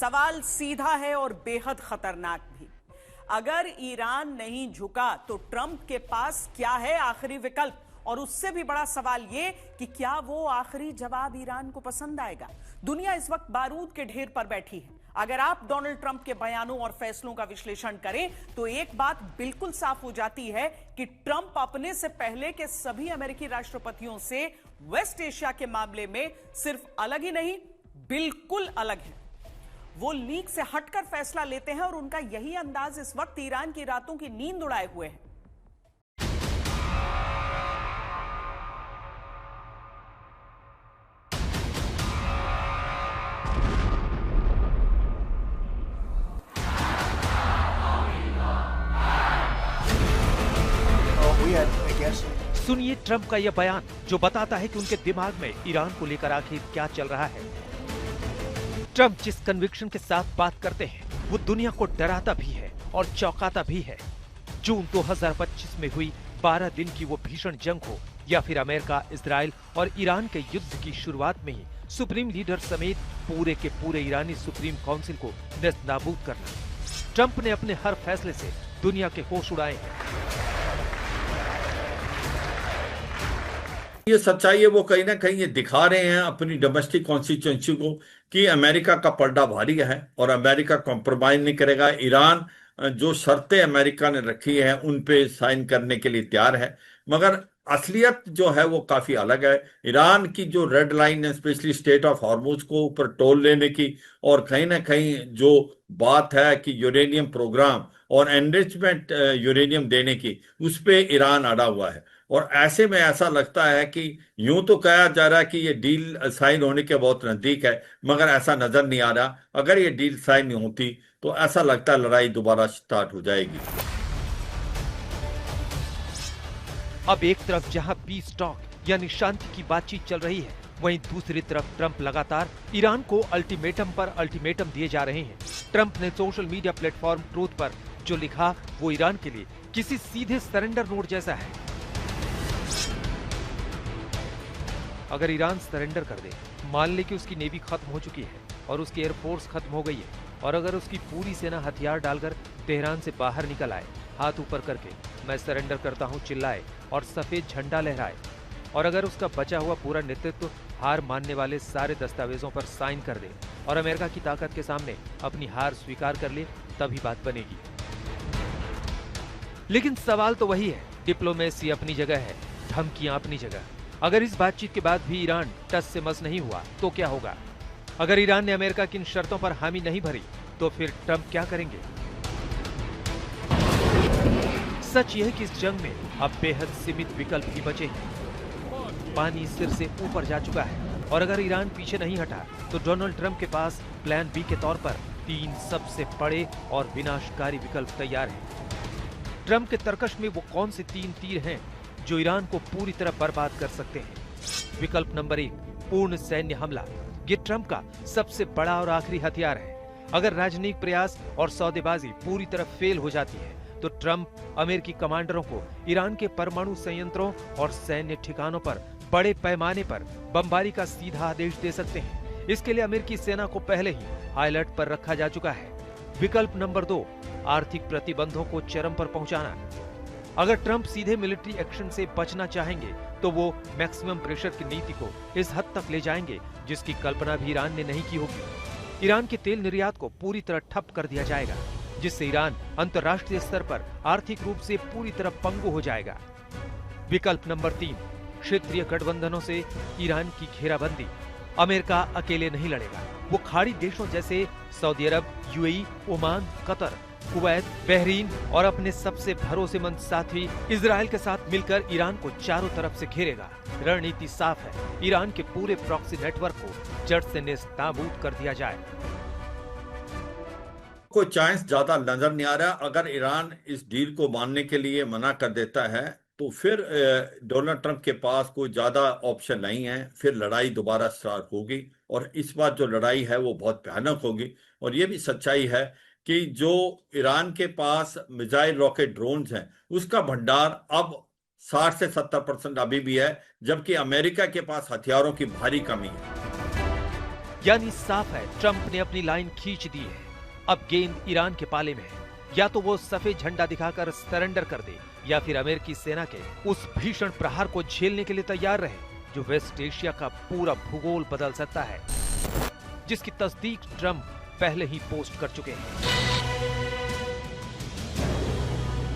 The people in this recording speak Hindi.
सवाल सीधा है और बेहद खतरनाक भी। अगर ईरान नहीं झुका तो ट्रंप के पास क्या है आखिरी विकल्प? और उससे भी बड़ा सवाल यह कि क्या वो आखिरी जवाब ईरान को पसंद आएगा? दुनिया इस वक्त बारूद के ढेर पर बैठी है। अगर आप डोनाल्ड ट्रंप के बयानों और फैसलों का विश्लेषण करें तो एक बात बिल्कुल साफ हो जाती है कि ट्रंप अपने से पहले के सभी अमेरिकी राष्ट्रपतियों से वेस्ट एशिया के मामले में सिर्फ अलग ही नहीं, बिल्कुल अलग है। वो लीग से हटकर फैसला लेते हैं और उनका यही अंदाज इस वक्त ईरान की रातों की नींद उड़ाए हुए है। सुनिए ट्रंप का यह बयान जो बताता है कि उनके दिमाग में ईरान को लेकर आखिर क्या चल रहा है। ट्रंप जिस कन्विक्शन के साथ बात करते हैं वो दुनिया को डराता भी है और चौंकाता भी है। जून 2025 में हुई 12 दिन की वो भीषण जंग हो या फिर अमेरिका, इजराइल और ईरान के युद्ध की शुरुआत में ही सुप्रीम लीडर समेत पूरे के पूरे ईरानी सुप्रीम काउंसिल को नेस्तनाबूद करना, ट्रंप ने अपने हर फैसले से दुनिया के होश उड़ाए हैं। ये सच्चाई है, वो कहीं ना कहीं ये दिखा रहे हैं अपनी डोमेस्टिक कॉन्स्टिट्यूएंसी को कि अमेरिका का पलड़ा भारी है और अमेरिका कॉम्प्रोमाइज नहीं करेगा। ईरान जो शर्तें अमेरिका ने रखी हैं उन पे साइन करने के लिए तैयार है, मगर असलियत जो है वो काफी अलग है। ईरान की जो रेड लाइन है, स्पेशली स्टेट ऑफ हॉर्मुज को ऊपर टोल लेने की, और कहीं ना कहीं जो बात है कि यूरेनियम प्रोग्राम और एनरिचमेंट यूरेनियम देने की, उस पे ईरान अड़ा हुआ है। और ऐसे में ऐसा लगता है कि यूं तो कहा जा रहा है कि ये डील साइन होने के बहुत नजदीक है, मगर ऐसा नजर नहीं आ रहा। अगर ये डील साइन नहीं होती तो ऐसा लगता है लड़ाई दोबारा स्टार्ट हो जाएगी। अब एक तरफ जहां पीस टॉक यानी शांति की बातचीत चल रही है, वहीं दूसरी तरफ ट्रंप लगातार ईरान को अल्टीमेटम पर अल्टीमेटम दिए जा रहे हैं। ट्रंप ने सोशल मीडिया प्लेटफॉर्म ट्रूथ पर जो लिखा वो ईरान के लिए किसी सीधे सरेंडर नोट जैसा है। अगर ईरान सरेंडर कर दे, मान ले कि उसकी नेवी खत्म हो चुकी है और उसकी एयरफोर्स खत्म हो गई है, और अगर उसकी पूरी सेना हथियार डालकर तेहरान से बाहर निकल आए, हाथ ऊपर करके मैं सरेंडर करता हूं चिल्लाए और सफेद झंडा लहराए, और अगर उसका बचा हुआ पूरा नेतृत्व हार मानने वाले सारे दस्तावेजों पर साइन कर दे और अमेरिका की ताकत के सामने अपनी हार स्वीकार कर ले, तभी बात बनेगी। लेकिन सवाल तो वही है, डिप्लोमेसी अपनी जगह है, धमकियां अपनी जगह। अगर इस बातचीत के बाद भी ईरान टस से मस नहीं हुआ तो क्या होगा? अगर ईरान ने अमेरिका की इन शर्तों पर हामी नहीं भरी तो फिर ट्रंप क्या करेंगे? सच यह है कि इस जंग में अब बेहद सीमित विकल्प ही बचे हैं। पानी सिर से ऊपर जा चुका है और अगर ईरान पीछे नहीं हटा तो डोनाल्ड ट्रंप के पास प्लान बी के तौर पर 3 सबसे बड़े और विनाशकारी विकल्प तैयार हैं। ट्रंप के तर्कश में वो कौन से 3 तीर हैं जो ईरान को पूरी तरह बर्बाद कर सकते हैं? विकल्प नंबर 1, पूर्ण सैन्य हमला। ये ट्रंप का सबसे बड़ा और आखिरी हथियार है। अगर राजनयिक प्रयास और सौदेबाजी पूरी तरह फेल हो जाती है तो ट्रंप अमेरिकी कमांडरों को ईरान के परमाणु संयंत्रों और सैन्य ठिकानों पर बड़े पैमाने पर बमबारी का सीधा आदेश दे सकते हैं। इसके लिए अमेरिकी सेना को पहले ही हाई अलर्ट पर रखा जा चुका है। विकल्प नंबर 2, आर्थिक प्रतिबंधों को चरम पर पहुंचाना। अगर ट्रंप सीधे मिलिट्री एक्शन से बचना चाहेंगे तो वो मैक्सिमम प्रेशर की नीति को इस हद तक ले जाएंगे जिसकी कल्पना भी ईरान ने नहीं की होगी। ईरान के तेल निर्यात को पूरी तरह ठप कर दिया जाएगा, जिससे ईरान अंतर्राष्ट्रीय स्तर पर आर्थिक रूप से पूरी तरह पंगु हो जाएगा। विकल्प नंबर 3, क्षेत्रीय गठबंधनों से ईरान की घेराबंदी। अमेरिका अकेले नहीं लड़ेगा, वो खाड़ी देशों जैसे Saudi Arab, UAE, Oman, Qatar, Kuwait, Bahrain और अपने सबसे भरोसेमंद साथी इजराइल के साथ मिलकर ईरान को चारों तरफ से घेरेगा। रणनीति साफ है, ईरान के पूरे प्रॉक्सी नेटवर्क को जड़ से नेस्तनाबूद कर दिया जाए। कोई चांस ज्यादा नजर नहीं आ रहा। अगर ईरान इस डील को मानने के लिए मना कर देता है तो फिर डोनाल्ड ट्रंप के पास कोई ज्यादा ऑप्शन नहीं है, फिर लड़ाई दोबारा स्टार्ट होगी और इस बार जो लड़ाई है वो बहुत भयानक होगी। और ये भी सच्चाई है कि जो ईरान के पास मिसाइल, रॉकेट, ड्रोन्स हैं उसका भंडार अब 60 से 70% अभी भी है, जबकि अमेरिका के पास हथियारों की भारी कमी है। यानी साफ है ट्रंप ने अपनी लाइन खींच दी है। अब गेंद ईरान के पाले में है। या तो वो सफेद झंडा दिखाकर सरेंडर कर दे या फिर अमेरिकी सेना के उस भीषण प्रहार को झेलने के लिए तैयार रहे जो वेस्ट एशिया का पूरा भूगोल बदल सकता है, जिसकी तस्दीक ट्रंप पहले ही पोस्ट कर चुके हैं।